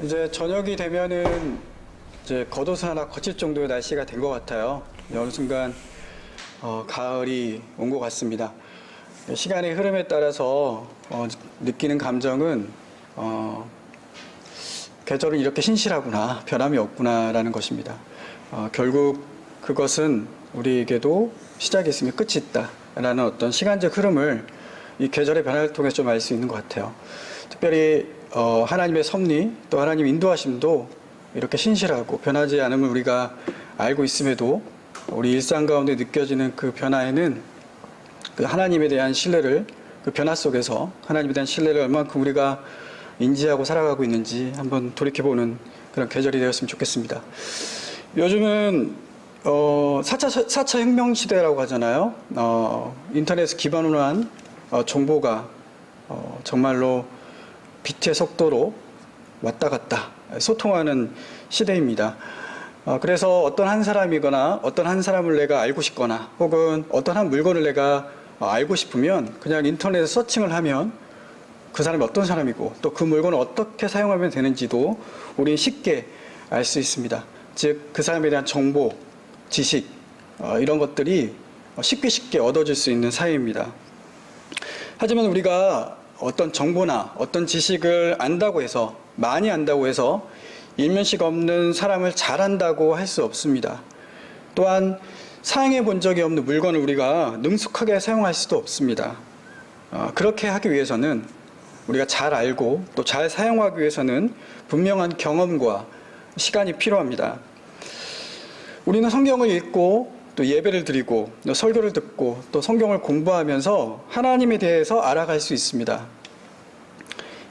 이제 저녁이 되면은 이제 겉옷을 하나 거칠 정도의 날씨가 된 것 같아요. 어느 순간 가을이 온 것 같습니다. 시간의 흐름에 따라서 느끼는 감정은 계절은 이렇게 신실하구나, 변함이 없구나라는 것입니다. 결국 그것은 우리에게도 시작이 있으면 끝이 있다라는 어떤 시간적 흐름을 이 계절의 변화를 통해 좀 알 수 있는 것 같아요. 특별히 하나님의 섭리 또 하나님의 인도하심도 이렇게 신실하고 변하지 않음을 우리가 알고 있음에도 우리 일상 가운데 느껴지는 그 변화에는 그 하나님에 대한 신뢰를, 그 변화 속에서 하나님에 대한 신뢰를 얼만큼 우리가 인지하고 살아가고 있는지 한번 돌이켜보는 그런 계절이 되었으면 좋겠습니다. 요즘은 4차 혁명 시대라고 하잖아요. 인터넷 기반으로 한 정보가 정말로 빛의 속도로 왔다 갔다 소통하는 시대입니다. 그래서 어떤 한 사람이거나 어떤 한 사람을 내가 알고 싶거나 혹은 어떤 한 물건을 내가 알고 싶으면 그냥 인터넷에 서칭을 하면 그 사람이 어떤 사람이고 또 그 물건을 어떻게 사용하면 되는지도 우리는 쉽게 알 수 있습니다. 즉 그 사람에 대한 정보, 지식 이런 것들이 쉽게 얻어질 수 있는 사회입니다. 하지만 우리가 어떤 정보나 어떤 지식을 안다고 해서, 많이 안다고 해서 일면식 없는 사람을 잘 안다고 할 수 없습니다. 또한 사용해 본 적이 없는 물건을 우리가 능숙하게 사용할 수도 없습니다. 그렇게 하기 위해서는 우리가 잘 알고 또 잘 사용하기 위해서는 분명한 경험과 시간이 필요합니다. 우리는 성경을 읽고 또 예배를 드리고 또 설교를 듣고 또 성경을 공부하면서 하나님에 대해서 알아갈 수 있습니다.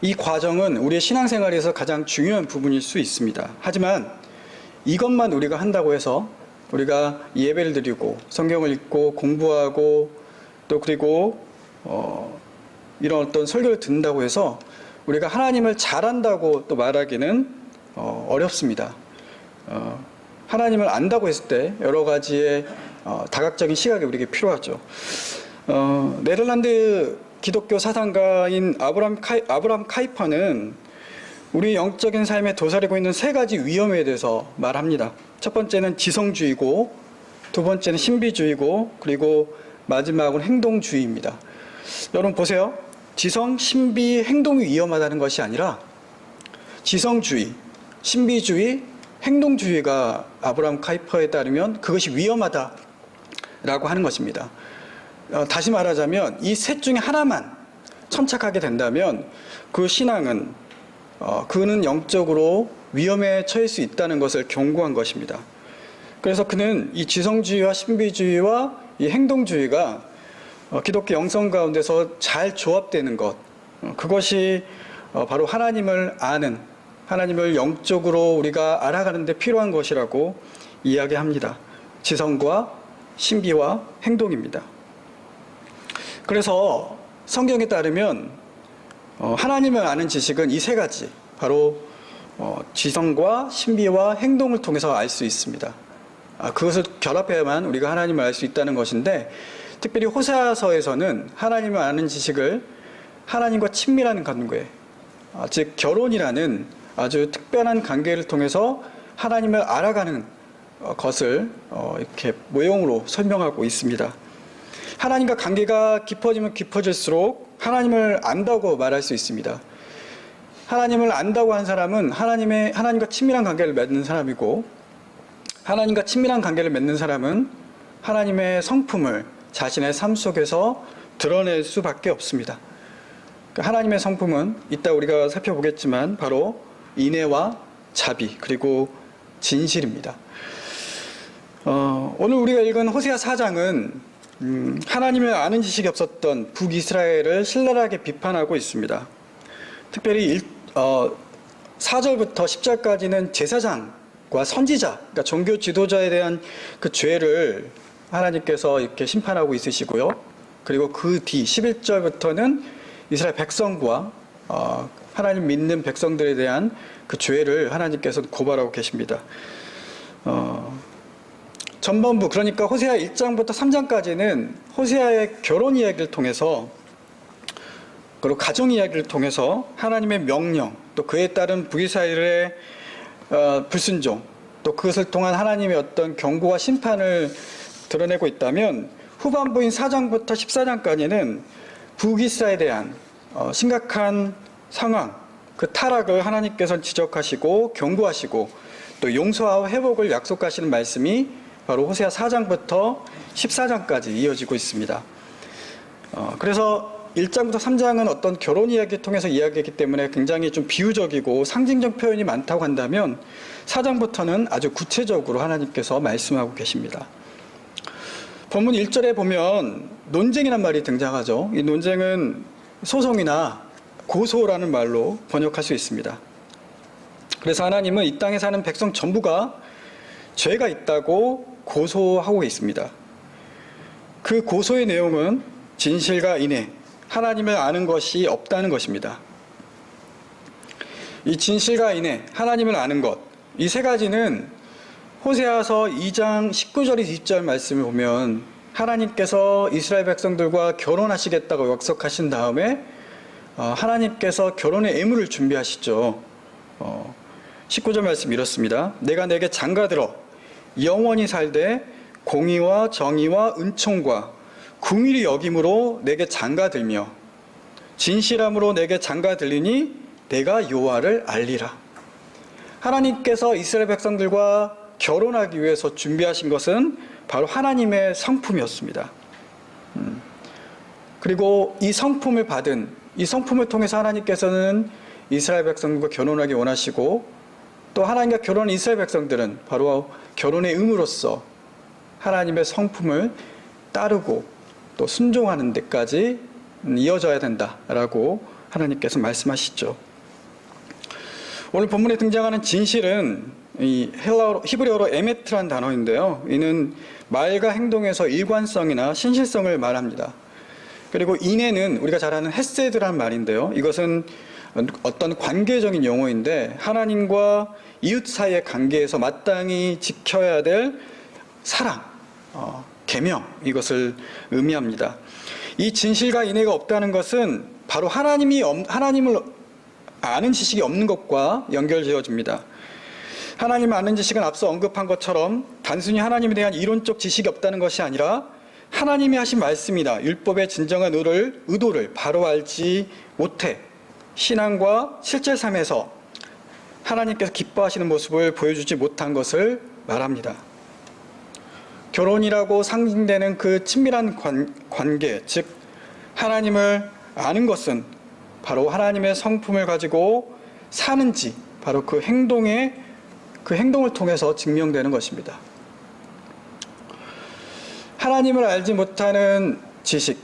이 과정은 우리의 신앙생활에서 가장 중요한 부분일 수 있습니다. 하지만 이것만 우리가 한다고 해서 우리가 예배를 드리고 성경을 읽고 공부하고 또 그리고 이런 어떤 설교를 듣는다고 해서 우리가 하나님을 잘한다고 또 말하기는 어렵습니다. 하나님을 안다고 했을 때 여러 가지의 다각적인 시각이 우리에게 필요하죠. 네덜란드 기독교 사상가인 아브람 카이퍼는 우리 영적인 삶에 도사리고 있는 세 가지 위험에 대해서 말합니다. 첫 번째는 지성주의고, 두 번째는 신비주의고, 그리고 마지막은 행동주의입니다. 여러분 보세요. 지성, 신비, 행동이 위험하다는 것이 아니라 지성주의, 신비주의, 행동주의가 아브람 카이퍼에 따르면 그것이 위험하다라고 하는 것입니다. 다시 말하자면 이 셋 중에 하나만 천착하게 된다면 그 신앙은 그는 영적으로 위험에 처할 수 있다는 것을 경고한 것입니다. 그래서 그는 이 지성주의와 신비주의와 이 행동주의가 기독교 영성 가운데서 잘 조합되는 것, 그것이 바로 하나님을 아는, 하나님을 영적으로 우리가 알아가는 데 필요한 것이라고 이야기합니다. 지성과 신비와 행동입니다. 그래서 성경에 따르면 하나님을 아는 지식은 이 세 가지, 바로 지성과 신비와 행동을 통해서 알 수 있습니다. 그것을 결합해야만 우리가 하나님을 알 수 있다는 것인데, 특별히 호세아서에서는 하나님을 아는 지식을 하나님과 친밀한 관계, 즉 결혼이라는 아주 특별한 관계를 통해서 하나님을 알아가는 것을 이렇게 모형으로 설명하고 있습니다. 하나님과 관계가 깊어지면 깊어질수록 하나님을 안다고 말할 수 있습니다. 하나님을 안다고 한 사람은 하나님과 친밀한 관계를 맺는 사람이고, 하나님과 친밀한 관계를 맺는 사람은 하나님의 성품을 자신의 삶 속에서 드러낼 수밖에 없습니다. 하나님의 성품은 이따 우리가 살펴보겠지만 바로 인애와 자비 그리고 진실입니다. 오늘 우리가 읽은 호세아 4장은 하나님을 아는 지식이 없었던 북이스라엘을 신랄하게 비판하고 있습니다. 특별히 4절부터 10절까지는 제사장과 선지자, 그러니까 종교 지도자에 대한 그 죄를 하나님께서 이렇게 심판하고 있으시고요. 그리고 그 뒤 11절부터는 이스라엘 백성과 하나님 믿는 백성들에 대한 그 죄를 하나님께서 고발하고 계십니다. 전반부, 그러니까 호세아 1장부터 3장까지는 호세아의 결혼 이야기를 통해서, 그리고 가정 이야기를 통해서 하나님의 명령, 또 그에 따른 북이스라엘의 불순종, 또 그것을 통한 하나님의 어떤 경고와 심판을 드러내고 있다면, 후반부인 4장부터 14장까지는 북이스라엘에 대한 심각한 상황, 그 타락을 하나님께서 지적하시고 경고하시고 또 용서와 회복을 약속하시는 말씀이 바로 호세아 4장부터 14장까지 이어지고 있습니다. 그래서 1장부터 3장은 어떤 결혼 이야기를 통해서 이야기했기 때문에 굉장히 좀 비유적이고 상징적 표현이 많다고 한다면, 4장부터는 아주 구체적으로 하나님께서 말씀하고 계십니다. 본문 1절에 보면 논쟁이란 말이 등장하죠. 이 논쟁은 소송이나 고소라는 말로 번역할 수 있습니다. 그래서 하나님은 이 땅에 사는 백성 전부가 죄가 있다고 고소하고 있습니다. 그 고소의 내용은 진실과 인애, 하나님을 아는 것이 없다는 것입니다. 이 진실과 인애, 하나님을 아는 것, 이 세 가지는 호세아서 2장 19절 20절 말씀을 보면 하나님께서 이스라엘 백성들과 결혼하시겠다고 약속하신 다음에 하나님께서 결혼의 예물을 준비하시죠. 19절 말씀 이렇습니다. 내가 내게 장가들어 영원히 살되 공의와 정의와 은총과 궁일이 여김으로 내게 장가들며 진실함으로 내게 장가들리니 내가 여호와를 알리라. 하나님께서 이스라엘 백성들과 결혼하기 위해서 준비하신 것은 바로 하나님의 성품이었습니다. 그리고 이 성품을 받은, 이 성품을 통해서 하나님께서는 이스라엘 백성들과 결혼하기 원하시고, 또 하나님과 결혼한 이스라엘 백성들은 바로 결혼의 의무로서 하나님의 성품을 따르고 또 순종하는 데까지 이어져야 된다라고 하나님께서 말씀하시죠. 오늘 본문에 등장하는 진실은 이 히브리어로 에메트란 단어인데요. 이는 말과 행동에서 일관성이나 신실성을 말합니다. 그리고 인애는 우리가 잘 아는 헤세드란 말인데요. 이것은 어떤 관계적인 용어인데 하나님과 이웃 사이의 관계에서 마땅히 지켜야 될 사랑, 계명, 이것을 의미합니다. 이 진실과 인애가 없다는 것은 바로 하나님을 아는 지식이 없는 것과 연결되어집니다. 하나님을 아는 지식은 앞서 언급한 것처럼 단순히 하나님에 대한 이론적 지식이 없다는 것이 아니라 하나님이 하신 말씀이나 율법의 진정한 의도를 바로 알지 못해 신앙과 실제 삶에서 하나님께서 기뻐하시는 모습을 보여주지 못한 것을 말합니다. 결혼이라고 상징되는 그 친밀한 관계, 즉 하나님을 아는 것은 바로 하나님의 성품을 가지고 사는지 바로 그 행동을 통해서 증명되는 것입니다. 하나님을 알지 못하는 지식,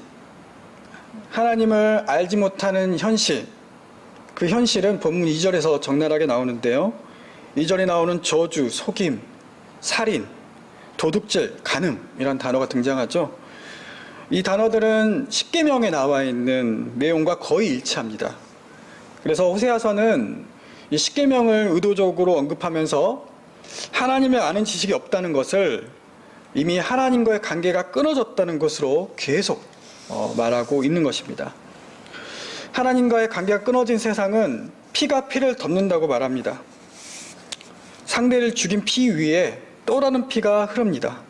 하나님을 알지 못하는 현실, 그 현실은 본문 2절에서 적나라하게 나오는데요. 2절에 나오는 저주, 속임, 살인, 도둑질, 간음이란 단어가 등장하죠. 이 단어들은 십계명에 나와 있는 내용과 거의 일치합니다. 그래서 호세아서는 이 십계명을 의도적으로 언급하면서 하나님을 아는 지식이 없다는 것을 이미 하나님과의 관계가 끊어졌다는 것으로 계속 말하고 있는 것입니다. 하나님과의 관계가 끊어진 세상은 피가 피를 덮는다고 말합니다. 상대를 죽인 피 위에 또 다른 피가 흐릅니다.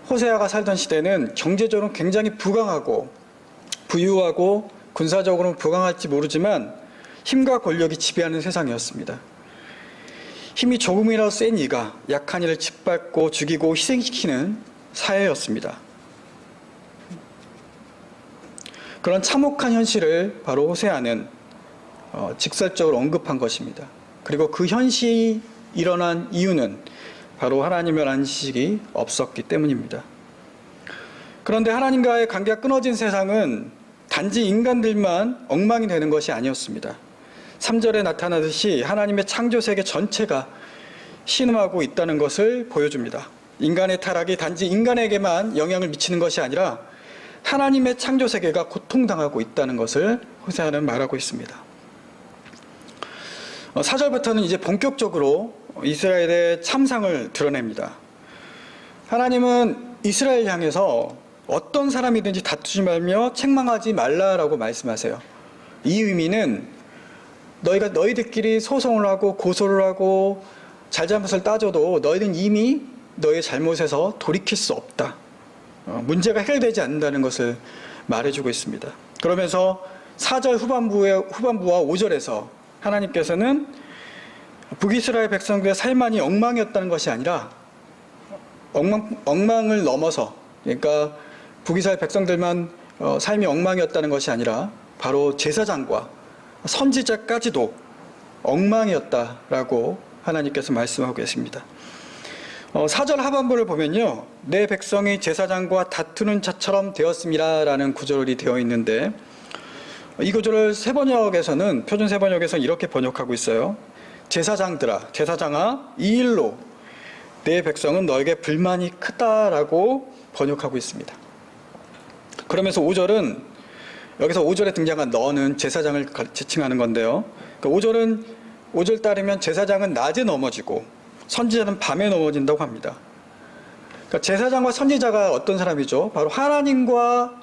호세아가 살던 시대는 경제적으로 굉장히 부강하고 부유하고 군사적으로는 부강할지 모르지만 힘과 권력이 지배하는 세상이었습니다. 힘이 조금이라도 센 이가 약한 이를 짓밟고 죽이고 희생시키는 사회였습니다. 그런 참혹한 현실을 바로 호세아는 직설적으로 언급한 것입니다. 그리고 그 현실이 일어난 이유는 바로 하나님을 아는 지식이 없었기 때문입니다. 그런데 하나님과의 관계가 끊어진 세상은 단지 인간들만 엉망이 되는 것이 아니었습니다. 3절에 나타나듯이 하나님의 창조 세계 전체가 신음하고 있다는 것을 보여줍니다. 인간의 타락이 단지 인간에게만 영향을 미치는 것이 아니라 하나님의 창조 세계가 고통당하고 있다는 것을 호세아는 말하고 있습니다. 4절부터는 이제 본격적으로 이스라엘의 참상을 드러냅니다. 하나님은 이스라엘 향해서 어떤 사람이든지 다투지 말며 책망하지 말라라고 말씀하세요. 이 의미는 너희들끼리 소송을 하고 고소를 하고 잘잘못을 따져도 너희는 이미 너의 잘못에서 돌이킬 수 없다. 문제가 해결되지 않는다는 것을 말해주고 있습니다. 그러면서 4절 후반부와 5절에서 하나님께서는 북이스라엘 백성들의 삶만이 엉망이었다는 것이 아니라 엉망을 넘어서, 그러니까 북이스라엘 백성들만 삶이 엉망이었다는 것이 아니라 바로 제사장과 선지자까지도 엉망이었다라고 하나님께서 말씀하고 계십니다. 4절 하반부를 보면요, 내 백성이 제사장과 다투는 자처럼 되었습니다 라는 구절이 되어 있는데, 이 구절을 세번역에서는, 표준 세번역에서는 이렇게 번역하고 있어요. 제사장아 이 일로 내 백성은 너에게 불만이 크다라고 번역하고 있습니다. 그러면서 5절은, 여기서 5절에 등장한 너는 제사장을 지칭하는 건데요, 그러니까 5절 따르면 제사장은 낮에 넘어지고 선지자는 밤에 넘어진다고 합니다. 그러니까 제사장과 선지자가 어떤 사람이죠? 바로 하나님과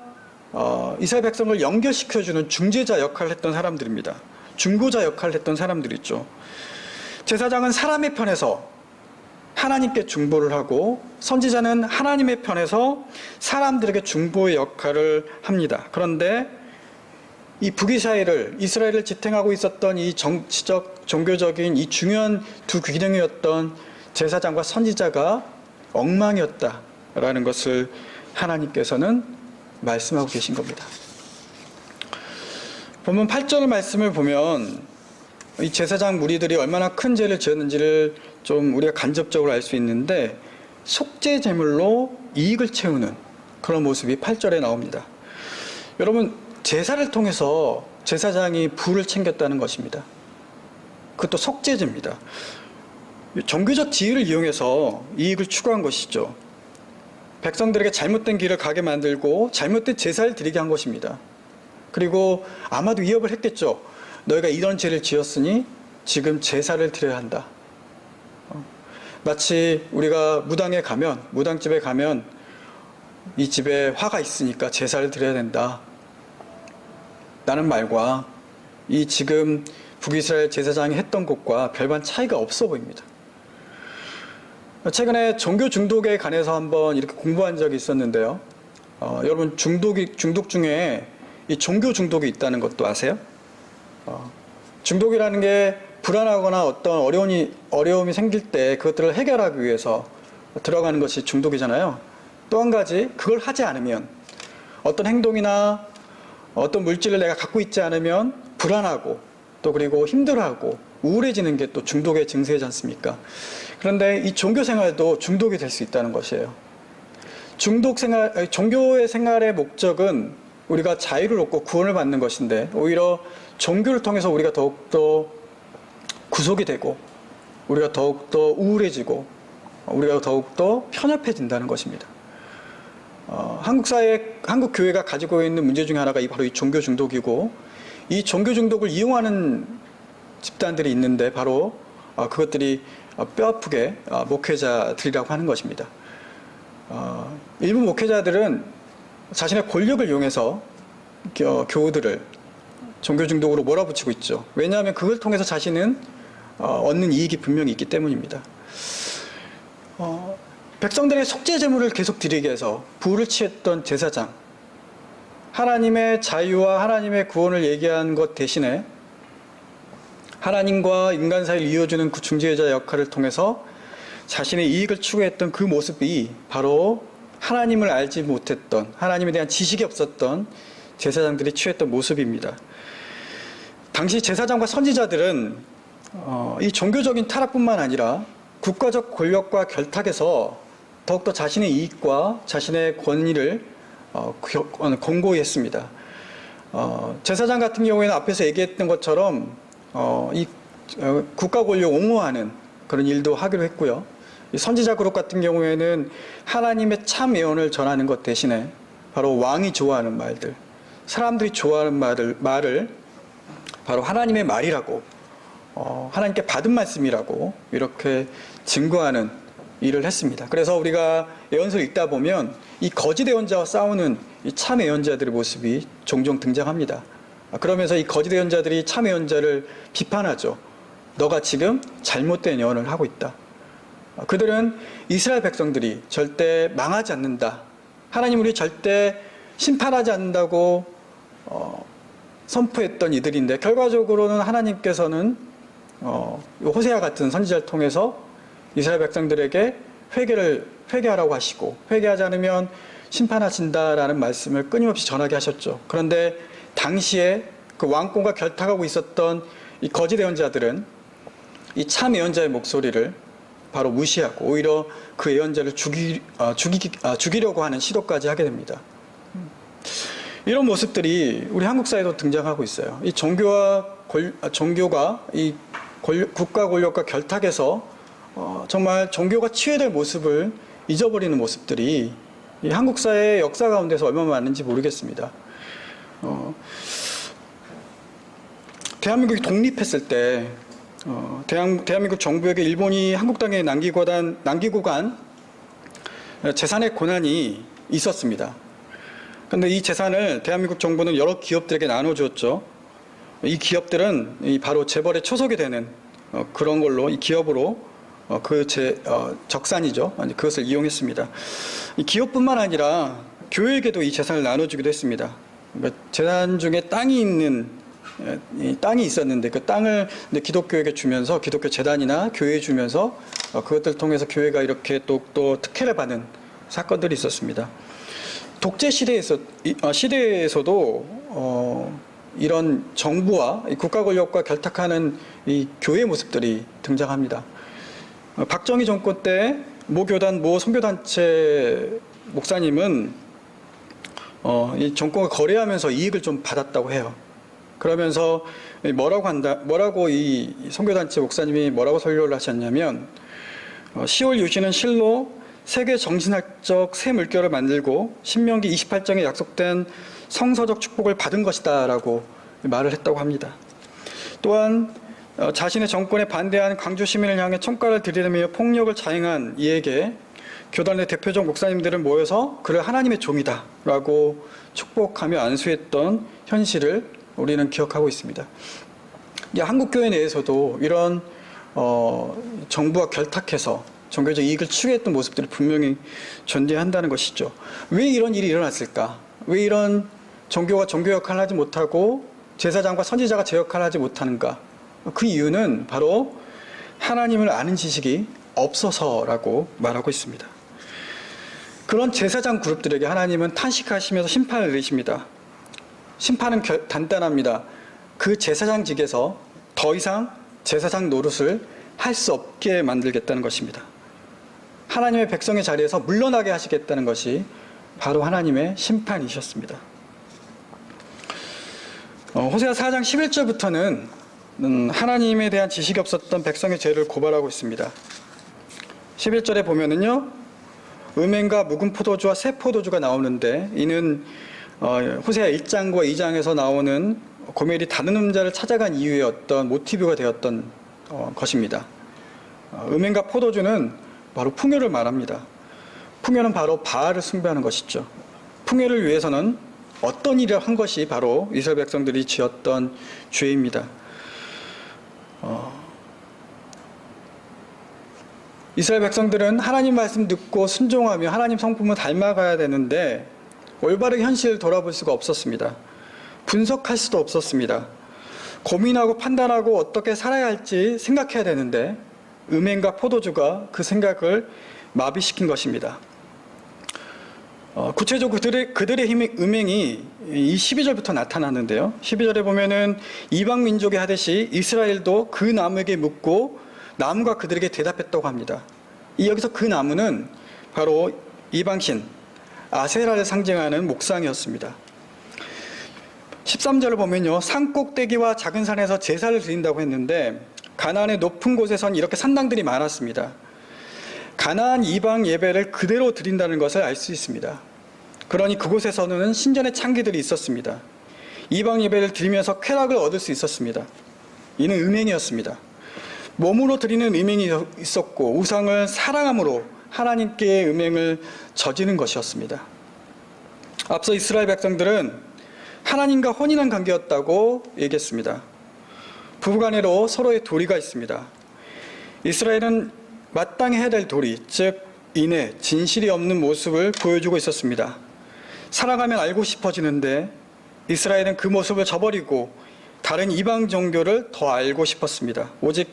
이스라엘 백성을 연결시켜주는 중재자 역할을 했던 사람들입니다. 중보자 역할을 했던 사람들이죠. 제사장은 사람의 편에서 하나님께 중보를 하고, 선지자는 하나님의 편에서 사람들에게 중보의 역할을 합니다. 그런데 이 이스라엘을 지탱하고 있었던 이 정치적, 종교적인 이 중요한 두 기능이었던 제사장과 선지자가 엉망이었다라는 것을 하나님께서는 말씀하고 계신 겁니다. 본문 8절 말씀을 보면 이 제사장 무리들이 얼마나 큰 죄를 지었는지를 좀 우리가 간접적으로 알 수 있는데, 속죄 제물로 이익을 채우는 그런 모습이 8절에 나옵니다. 여러분, 제사를 통해서 제사장이 부를 챙겼다는 것입니다. 그것도 속죄제입니다. 종교적 지위를 이용해서 이익을 추구한 것이죠. 백성들에게 잘못된 길을 가게 만들고 잘못된 제사를 드리게 한 것입니다. 그리고 아마도 위협을 했겠죠. 너희가 이런 죄를 지었으니 지금 제사를 드려야 한다. 마치 우리가 무당집에 가면 이 집에 화가 있으니까 제사를 드려야 된다 라는 말과 이 지금 북이스라엘 제사장이 했던 것과 별반 차이가 없어 보입니다. 최근에 종교 중독에 관해서 한번 이렇게 공부한 적이 있었는데요. 여러분, 중독 중에 이 종교 중독이 있다는 것도 아세요? 중독이라는 게 불안하거나 어떤 어려움이 생길 때 그것들을 해결하기 위해서 들어가는 것이 중독이잖아요. 또 한 가지, 그걸 하지 않으면, 어떤 행동이나 어떤 물질을 내가 갖고 있지 않으면 불안하고, 또 그리고 힘들어하고 우울해지는 게 또 중독의 증세이지 않습니까? 그런데 이 종교 생활도 중독이 될 수 있다는 것이에요. 종교의 생활의 목적은 우리가 자유를 얻고 구원을 받는 것인데, 오히려 종교를 통해서 우리가 더욱더 구속이 되고, 우리가 더욱더 우울해지고, 우리가 더욱더 편협해진다는 것입니다. 한국 교회가 가지고 있는 문제 중에 하나가 바로 이 종교 중독이고, 이 종교 중독을 이용하는 집단들이 있는데 바로 그것들이 뼈아프게 목회자들이라고 하는 것입니다. 일부 목회자들은 자신의 권력을 이용해서 교우들을 종교 중독으로 몰아붙이고 있죠. 왜냐하면 그걸 통해서 자신은 얻는 이익이 분명히 있기 때문입니다. 백성들의 속죄 제물을 계속 드리게 해서 부를 취했던 제사장, 하나님의 자유와 하나님의 구원을 얘기한 것 대신에 하나님과 인간 사이를 이어주는 그 중재자 역할을 통해서 자신의 이익을 추구했던 그 모습이 바로 하나님을 알지 못했던, 하나님에 대한 지식이 없었던 제사장들이 취했던 모습입니다. 당시 제사장과 선지자들은 이 종교적인 타락뿐만 아니라 국가적 권력과 결탁에서 더욱더 자신의 이익과 자신의 권위를 공고히 했습니다. 제사장 같은 경우에는 앞에서 얘기했던 것처럼 이 국가 권력 옹호하는 그런 일도 하기로 했고요. 이 선지자 그룹 같은 경우에는 하나님의 참 예언을 전하는 것 대신에 바로 왕이 좋아하는 말들, 사람들이 좋아하는 말을 바로 하나님의 말이라고, 하나님께 받은 말씀이라고 이렇게 증거하는 일을 했습니다. 그래서 우리가 예언서를 읽다 보면 이 거짓 예언자와 싸우는 이 참 예언자들의 모습이 종종 등장합니다. 그러면서 이 거짓 예언자들이 참 예언자를 비판하죠. 너가 지금 잘못된 예언을 하고 있다. 그들은 이스라엘 백성들이 절대 망하지 않는다. 하나님 우리 절대 심판하지 않는다고 선포했던 이들인데, 결과적으로는 하나님께서는 호세아 같은 선지자를 통해서 이스라엘 백성들에게 회개하라고 하시고, 회개하지 않으면 심판하신다라는 말씀을 끊임없이 전하게 하셨죠. 그런데 당시에 그 왕권과 결탁하고 있었던 이 거짓 예언자들은 이 참 예언자의 목소리를 바로 무시하고 오히려 그 예언자를 죽이려고 하는 시도까지 하게 됩니다. 이런 모습들이 우리 한국 사회에도 등장하고 있어요. 이 종교가 이 국가 권력과 결탁해서 정말 종교가 치유될 모습을 잊어버리는 모습들이 이 한국 사회의 역사 가운데서 얼마나 많은지 모르겠습니다. 대한민국이 독립했을 때 대한민국 정부에게 일본이 한국 땅에 남기고 간 재산의 권한이 있었습니다. 그런데 이 재산을 대한민국 정부는 여러 기업들에게 나눠주었죠. 이 기업들은 바로 재벌의 초석이 되는 그런 걸로 이 기업으로 적산이죠. 그것을 이용했습니다. 이 기업뿐만 아니라 교회에게도 이 재산을 나눠주기도 했습니다. 그러니까 재산 중에 땅이 있었는데 그 땅을 기독교에게 주면서, 기독교 재단이나 교회에 주면서 그것들을 통해서 교회가 이렇게 또 특혜를 받는 사건들이 있었습니다. 독재 시대에서도 이런 정부와 국가 권력과 결탁하는 이 교회 모습들이 등장합니다. 박정희 정권 때 모 선교단체 목사님은 이 정권과 거래하면서 이익을 좀 받았다고 해요. 그러면서 뭐라고 이 선교단체 목사님이 뭐라고 설교를 하셨냐면, 10월 유신은 실로 세계 정신학적 새 물결을 만들고 신명기 28장에 약속된 성서적 축복을 받은 것이다 라고 말을 했다고 합니다. 또한 자신의 정권에 반대한 광주 시민을 향해 총가를 들이대며 폭력을 자행한 이에게 교단의 대표적 목사님들은 모여서 그를 하나님의 종이다 라고 축복하며 안수했던 현실을 우리는 기억하고 있습니다. 한국교회 내에서도 이런 정부와 결탁해서 종교적 이익을 추구했던 모습들이 분명히 존재한다는 것이죠. 왜 이런 일이 일어났을까? 왜 이런 종교가 종교 역할을 하지 못하고 제사장과 선지자가 제 역할을 하지 못하는가? 그 이유는 바로 하나님을 아는 지식이 없어서라고 말하고 있습니다. 그런 제사장 그룹들에게 하나님은 탄식하시면서 심판을 내리십니다. 심판은 단단합니다. 그 제사장직에서 더 이상 제사장 노릇을 할 수 없게 만들겠다는 것입니다. 하나님의 백성의 자리에서 물러나게 하시겠다는 것이 바로 하나님의 심판이셨습니다. 호세아 4장 11절부터는 하나님에 대한 지식이 없었던 백성의 죄를 고발하고 있습니다. 11절에 보면은요, 음행과 묵은 포도주와 새 포도주가 나오는데, 이는 호세아 1장과 2장에서 나오는 고멜이 다른 자를 찾아간 이유의 어떤 모티브가 되었던 것입니다. 음행과 포도주는 바로 풍요를 말합니다. 풍요는 바로 바알을 숭배하는 것이죠. 풍요를 위해서는 어떤 일을 한 것이 바로 이스라엘 백성들이 지었던 죄입니다. 이스라엘 백성들은 하나님 말씀 듣고 순종하며 하나님 성품을 닮아가야 되는데 올바르게 현실을 돌아볼 수가 없었습니다. 분석할 수도 없었습니다. 고민하고 판단하고 어떻게 살아야 할지 생각해야 되는데 음행과 포도주가 그 생각을 마비시킨 것입니다. 구체적으로 그들의 음행이 이 12절부터 나타나는데요. 12절에 보면은 이방 민족이 하듯이 이스라엘도 그 나무에게 묻고 나무가 그들에게 대답했다고 합니다. 여기서 그 나무는 바로 이방신 아세라를 상징하는 목상이었습니다. 13절을 보면요, 산 꼭대기와 작은 산에서 제사를 드린다고 했는데 가나안의 높은 곳에선 이렇게 산당들이 많았습니다. 가나안 이방 예배를 그대로 드린다는 것을 알 수 있습니다. 그러니 그곳에서는 신전의 창기들이 있었습니다. 이방 예배를 드리면서 쾌락을 얻을 수 있었습니다. 이는 음행이었습니다. 몸으로 드리는 음행이 있었고 우상을 사랑함으로 하나님께 음행을 저지른 것이었습니다. 앞서 이스라엘 백성들은 하나님과 혼인한 관계였다고 얘기했습니다. 부부간에도 서로의 도리가 있습니다. 이스라엘은 마땅히 해야 될 도리, 즉 인애, 진실이 없는 모습을 보여주고 있었습니다. 살아가면 알고 싶어지는데 이스라엘은 그 모습을 저버리고 다른 이방 종교를 더 알고 싶었습니다. 오직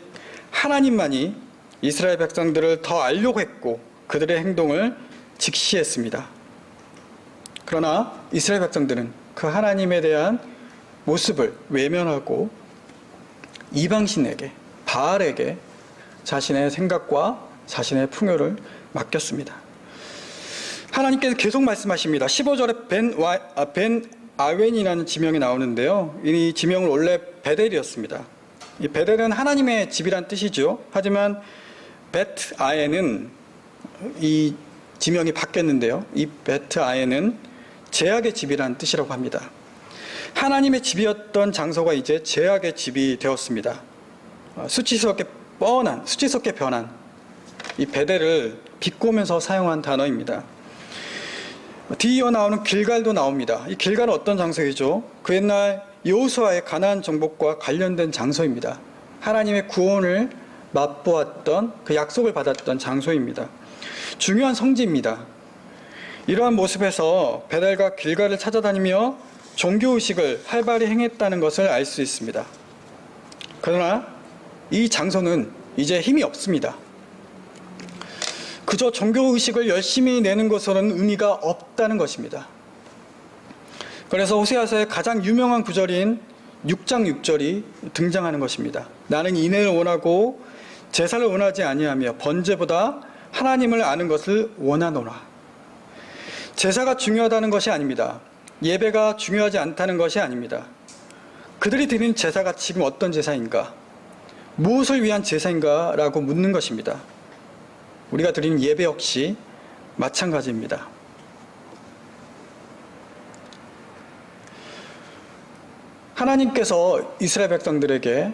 하나님만이 이스라엘 백성들을 더 알려고 했고 그들의 행동을 직시했습니다. 그러나 이스라엘 백성들은 그 하나님에 대한 모습을 외면하고 이방신에게, 바알에게 자신의 생각과 자신의 풍요를 맡겼습니다. 하나님께서 계속 말씀하십니다. 15절에 벤 아웬이라는 지명이 나오는데요. 이 지명은 원래 베델이었습니다. 이 베델은 하나님의 집이란 뜻이죠. 하지만 베트 아엔은 이 지명이 바뀌었는데요. 이 베트 아엔은 제약의 집이라는 뜻이라고 합니다. 하나님의 집이었던 장소가 이제 제약의 집이 되었습니다. 수치스럽게 변한 이 베델을 비꼬면서 사용한 단어입니다. 뒤이어 나오는 길갈도 나옵니다. 이 길갈은 어떤 장소이죠? 그 옛날 여호수아의 가나안 정복과 관련된 장소입니다. 하나님의 구원을 맛보았던 그 약속을 받았던 장소입니다. 중요한 성지입니다. 이러한 모습에서 베델과 길갈을 찾아다니며 종교의식을 활발히 행했다는 것을 알 수 있습니다. 그러나 이 장소는 이제 힘이 없습니다. 그저 종교의식을 열심히 내는 것으로는 의미가 없다는 것입니다. 그래서 호세아서의 가장 유명한 구절인 6장 6절이 등장하는 것입니다. 나는 인애를 원하고 제사를 원하지 아니하며 번제보다 하나님을 아는 것을 원하노라. 제사가 중요하다는 것이 아닙니다. 예배가 중요하지 않다는 것이 아닙니다. 그들이 드리는 제사가 지금 어떤 제사인가? 무엇을 위한 제사인가? 라고 묻는 것입니다. 우리가 드리는 예배 역시 마찬가지입니다. 하나님께서 이스라엘 백성들에게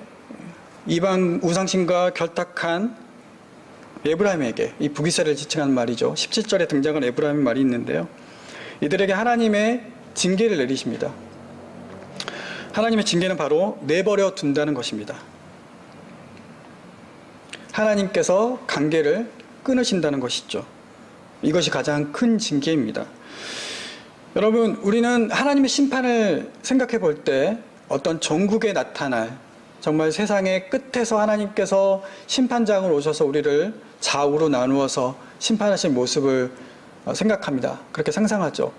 이방 우상신과 결탁한 에브라임에게, 이 북이스라엘을 지칭하는 말이죠. 17절에 등장한 에브라임의 말이 있는데요. 이들에게 하나님의 징계를 내리십니다. 하나님의 징계는 바로 내버려 둔다는 것입니다. 하나님께서 관계를 끊으신다는 것이죠. 이것이 가장 큰 징계입니다. 여러분, 우리는 하나님의 심판을 생각해 볼 때 어떤 전국에 나타날 정말 세상의 끝에서 하나님께서 심판장을 오셔서 우리를 좌우로 나누어서 심판하실 모습을 생각합니다. 그렇게 상상하죠.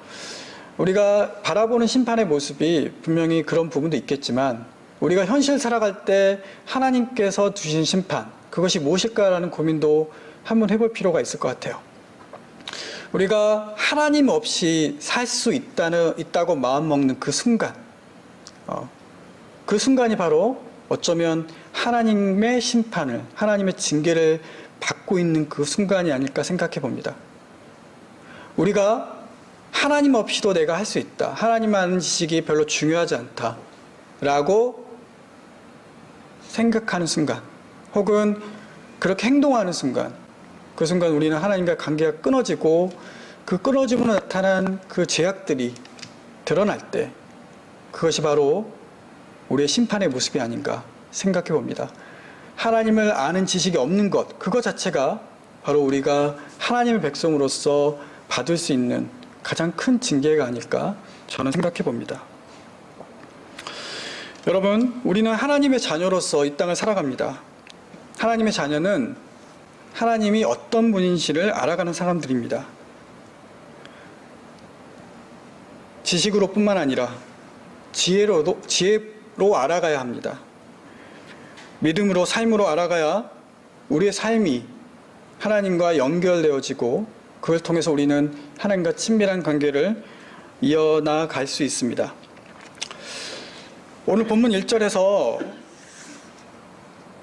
우리가 바라보는 심판의 모습이 분명히 그런 부분도 있겠지만 우리가 현실 살아갈 때 하나님께서 주신 심판, 그것이 무엇일까라는 고민도 한번 해볼 필요가 있을 것 같아요. 우리가 하나님 없이 살 수 있다고 마음먹는 그 순간, 그 순간이 바로 어쩌면 하나님의 심판을, 하나님의 징계를 받고 있는 그 순간이 아닐까 생각해 봅니다. 우리가 하나님 없이도 내가 할 수 있다, 하나님 아는 지식이 별로 중요하지 않다 라고 생각하는 순간, 혹은 그렇게 행동하는 순간, 그 순간 우리는 하나님과 관계가 끊어지고 그 끊어짐으로 나타난 그 죄악들이 드러날 때 그것이 바로 우리의 심판의 모습이 아닌가 생각해 봅니다. 하나님을 아는 지식이 없는 것, 그것 자체가 바로 우리가 하나님의 백성으로서 받을 수 있는 가장 큰 징계가 아닐까 저는 생각해 봅니다. 여러분, 우리는 하나님의 자녀로서 이 땅을 살아갑니다. 하나님의 자녀는 하나님이 어떤 분인지를 알아가는 사람들입니다. 지식으로 뿐만 아니라 지혜로 알아가야 합니다. 믿음으로, 삶으로 알아가야 우리의 삶이 하나님과 연결되어지고 그걸 통해서 우리는 하나님과 친밀한 관계를 이어나갈 수 있습니다. 오늘 본문 1절에서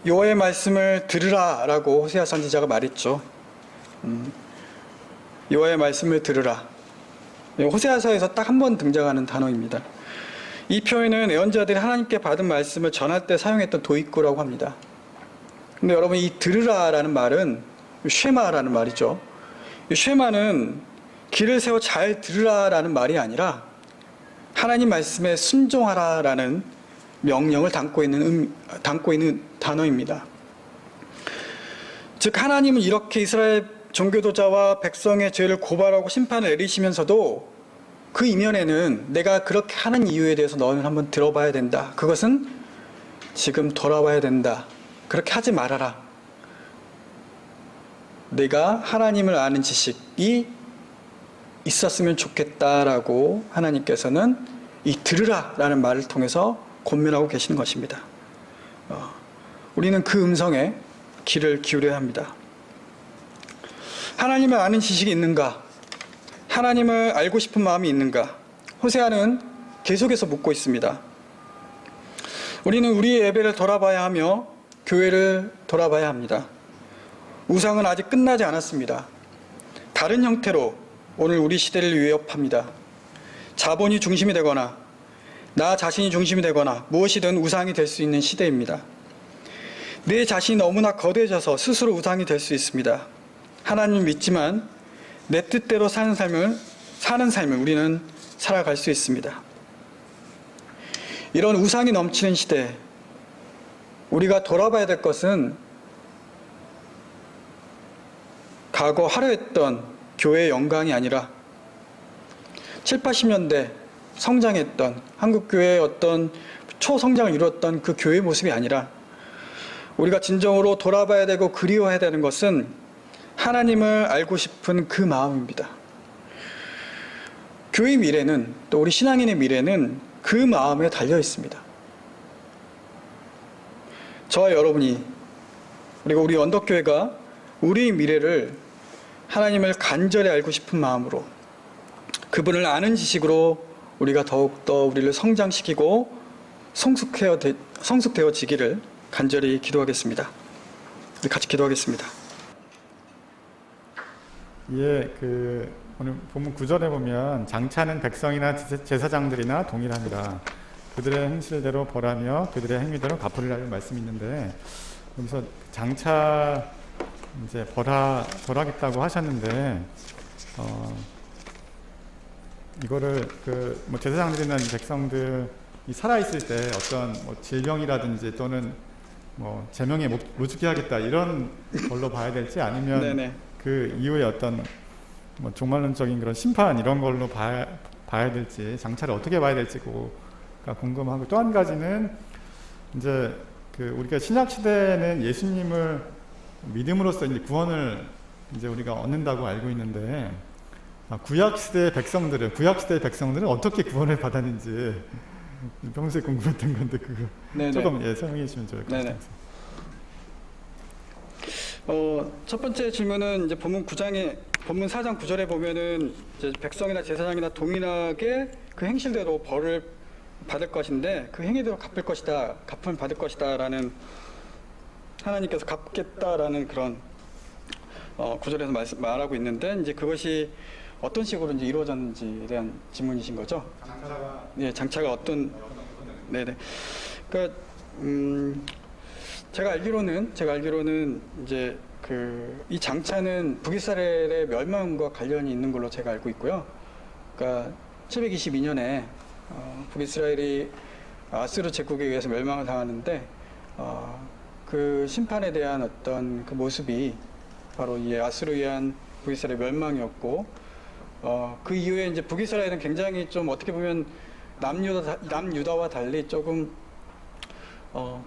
여호와의 말씀을 들으라 라고 호세아 선지자가 말했죠. 여호와의 말씀을 들으라. 호세아서에서 딱 한 번 등장하는 단어입니다. 이 표현은 예언자들이 하나님께 받은 말씀을 전할 때 사용했던 도입구라고 합니다. 근데 여러분, 이 들으라라는 말은 쉐마라는 말이죠. 이 쉐마는 길을 세워 잘 들으라라는 말이 아니라 하나님 말씀에 순종하라라는 명령을 담고 있는 단어입니다. 즉 하나님은 이렇게 이스라엘 종교도자와 백성의 죄를 고발하고 심판을 내리시면서도 그 이면에는 내가 그렇게 하는 이유에 대해서 너는 한번 들어봐야 된다. 그것은 지금 돌아와야 된다. 그렇게 하지 말아라. 내가 하나님을 아는 지식이 있었으면 좋겠다라고 하나님께서는 이 들으라라는 말을 통해서 권면하고 계시는 것입니다. 우리는 그 음성에 귀를 기울여야 합니다. 하나님을 아는 지식이 있는가? 하나님을 알고 싶은 마음이 있는가? 호세아는 계속해서 묻고 있습니다. 우리는 우리의 예배를 돌아봐야 하며 교회를 돌아봐야 합니다. 우상은 아직 끝나지 않았습니다. 다른 형태로 오늘 우리 시대를 위협합니다. 자본이 중심이 되거나 나 자신이 중심이 되거나 무엇이든 우상이 될 수 있는 시대입니다. 내 자신이 너무나 거대해져서 스스로 우상이 될 수 있습니다. 하나님 믿지만 내 뜻대로 사는 삶을 우리는 살아갈 수 있습니다. 이런 우상이 넘치는 시대, 우리가 돌아봐야 될 것은 과거 화려했던 교회의 영광이 아니라 7, 80년대 성장했던 한국교회의 어떤 초성장을 이루었던 그 교회 모습이 아니라 우리가 진정으로 돌아봐야 되고 그리워해야 되는 것은 하나님을 알고 싶은 그 마음입니다. 교회의 미래는, 또 우리 신앙인의 미래는 그 마음에 달려 있습니다. 저와 여러분이, 그리고 우리 언덕교회가 우리의 미래를 하나님을 간절히 알고 싶은 마음으로, 그분을 아는 지식으로 우리가 더욱더 우리를 성장시키고 성숙되어지기를 간절히 기도하겠습니다. 우리 같이 기도하겠습니다. 예, 오늘 본문 9절에 보면 장차는 백성이나 제사장들이나 동일합니다. 그들의 행실대로 벌하며 그들의 행위대로 갚으리라는 말씀이 있는데, 여기서 장차 이제 벌하겠다고 하셨는데, 이거를 제사장들이나 백성들이 살아있을 때 어떤 질병이라든지 또는 제명에 못 죽게 하겠다 이런 걸로 봐야 될지, 아니면 네네. 그 이후에 어떤 종말론적인 그런 심판 이런 걸로 봐야 될지, 장차를 어떻게 봐야 될지가 궁금하고, 또 한 가지는 이제 우리가 신약 시대는 예수님을 믿음으로써 이제 구원을 이제 우리가 얻는다고 알고 있는데, 구약 시대의 백성들은 어떻게 구원을 받았는지 평소에 궁금했던 건데 그거 네네. 조금 설명해 주시면 좋을 것 같아요. 첫 번째 질문은 이제 본문 4장 9절에 보면은 이제 백성이나 제사장이나 동일하게 그 행실대로 벌을 받을 것인데 그 행위대로 갚을 받을 것이다라는, 하나님께서 갚겠다라는 그런 구절에서 말하고 있는데, 이제 그것이 어떤 식으로 이제 이루어졌는지에 대한 질문이신 거죠? 장차가 어떤, 네네. 그러니까 제가 알기로는 이제 이 장차는 북이스라엘의 멸망과 관련이 있는 걸로 제가 알고 있고요. 그러니까 722년에 북이스라엘이 아수르 제국에 의해서 멸망을 당하는데, 그 심판에 대한 어떤 그 모습이 바로 이 아수르에 의한 북이스라엘 멸망이었고, 그 이후에 이제 북이스라엘은 굉장히 좀 어떻게 보면 남유다와 달리 조금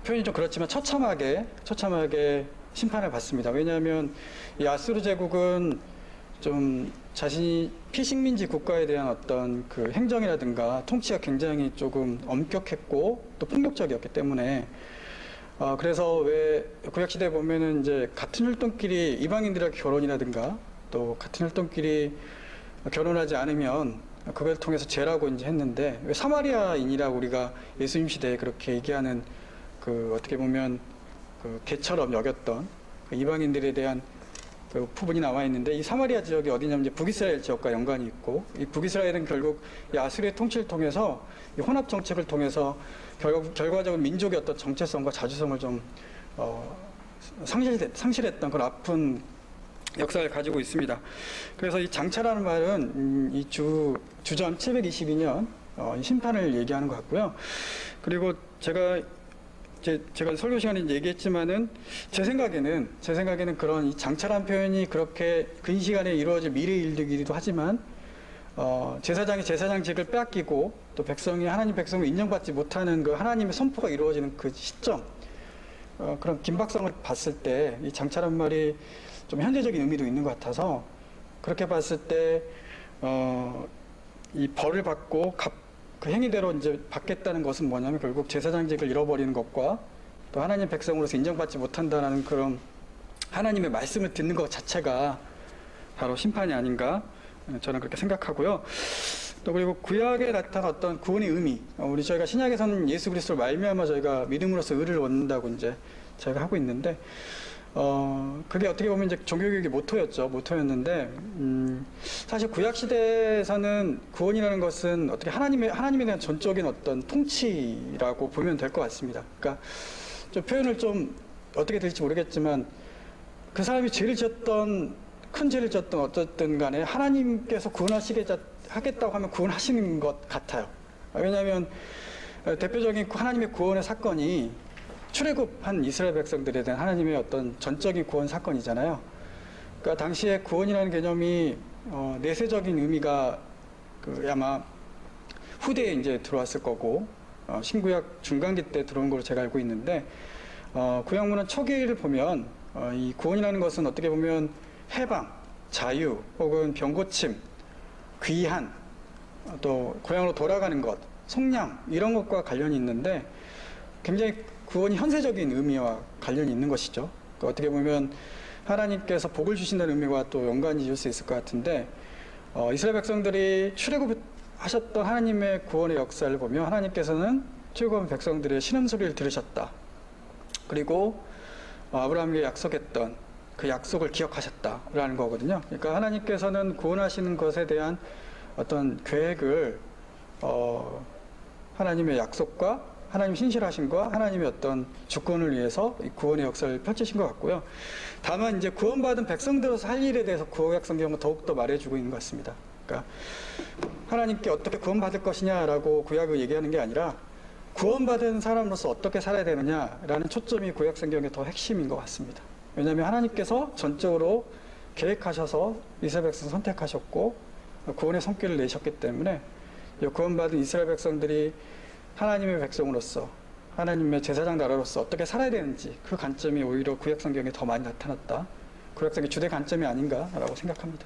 표현이 좀 그렇지만 처참하게 심판을 받습니다. 왜냐하면 이 아수르 제국은 좀 자신이 피식민지 국가에 대한 어떤 그 행정이라든가 통치가 굉장히 조금 엄격했고 또 폭력적이었기 때문에, 그래서 왜 구약시대에 보면은 이제 같은 혈통끼리 이방인들의 결혼이라든가 또 같은 혈통끼리 결혼하지 않으면 그걸 통해서 죄라고 이제 했는데, 왜 사마리아인이라고 우리가 예수님 시대에 그렇게 얘기하는 어떻게 보면 개처럼 여겼던 이방인들에 대한 그 부분이 나와 있는데, 이 사마리아 지역이 어디냐면 이제 북이스라엘 지역과 연관이 있고, 이 북이스라엘은 결국 이 아수르의 통치를 통해서 이 혼합 정책을 통해서 결과적으로 민족의 어떤 정체성과 자주성을 좀 상실했던 그런 아픈 역사를 가지고 있습니다. 그래서 이 장차라는 말은 이 주전 722년 이 심판을 얘기하는 것 같고요. 그리고 제가 설교 시간에 얘기했지만은 제 생각에는 그런 이 장차란 표현이 그렇게 근시간에 이루어질 미래 일들이기도 하지만 제사장이 제사장직을 빼앗기고 또 백성이 하나님 백성을 인정받지 못하는 그 하나님의 선포가 이루어지는 그 시점, 그런 긴박성을 봤을 때 이 장차란 말이 좀 현재적인 의미도 있는 것 같아서 그렇게 봤을 때 이 벌을 받고 그 행위대로 이제 받겠다는 것은 뭐냐면 결국 제사장직을 잃어버리는 것과 또 하나님 백성으로서 인정받지 못한다는 그런 하나님의 말씀을 듣는 것 자체가 바로 심판이 아닌가 저는 그렇게 생각하고요. 또 그리고 구약에 나타난 어떤 구원의 의미, 저희가 신약에서는 예수 그리스도를 말미암아 저희가 믿음으로써 의를 얻는다고 이제 저희가 하고 있는데 그게 어떻게 보면 이제 종교교육의 모토였는데, 사실 구약 시대에서는 구원이라는 것은 어떻게 하나님에 대한 전적인 어떤 통치라고 보면 될 것 같습니다. 그러니까 좀 표현을 좀 어떻게 될지 모르겠지만 그 사람이 큰 죄를 지었던 어쨌든 간에 하나님께서 하겠다고 하면 구원하시는 것 같아요. 왜냐하면 대표적인 하나님의 구원의 사건이 출애굽한 이스라엘 백성들에 대한 하나님의 어떤 전적인 구원 사건이잖아요. 그러니까 당시에 구원이라는 개념이 내세적인 의미가 아마 후대에 이제 들어왔을 거고 신구약 중간기 때 들어온 걸로 제가 알고 있는데 구약문헌 초기를 보면 이 구원이라는 것은 어떻게 보면 해방, 자유 혹은 병고침, 귀한, 또 고향으로 돌아가는 것, 속량 이런 것과 관련이 있는데 굉장히 구원이 현세적인 의미와 관련이 있는 것이죠. 그러니까 어떻게 보면 하나님께서 복을 주신다는 의미와 또 연관이 지을 수 있을 것 같은데 이스라엘 백성들이 출애굽하셨던 하나님의 구원의 역사를 보면 하나님께서는 출애굽한 백성들의 신음소리를 들으셨다. 그리고 아브라함에게 약속했던 그 약속을 기억하셨다라는 거거든요. 그러니까 하나님께서는 구원하시는 것에 대한 어떤 계획을 하나님의 약속과 하나님 신실하심과 하나님의 어떤 주권을 위해서 이 구원의 역사를 펼치신 것 같고요. 다만 이제 구원받은 백성들로서 할 일에 대해서 구약 성경은 더욱더 말해주고 있는 것 같습니다. 그러니까 하나님께 어떻게 구원받을 것이냐라고 구약을 얘기하는 게 아니라 구원받은 사람으로서 어떻게 살아야 되느냐라는 초점이 구약 성경의 더 핵심인 것 같습니다. 왜냐하면 하나님께서 전적으로 계획하셔서 이스라엘 백성 선택하셨고 구원의 손길을 내셨기 때문에 구원받은 이스라엘 백성들이 하나님의 백성으로서 하나님의 제사장 나라로서 어떻게 살아야 되는지 그 관점이 오히려 구약 성경에 더 많이 나타났다. 구약 성경의 주된 관점이 아닌가라고 생각합니다.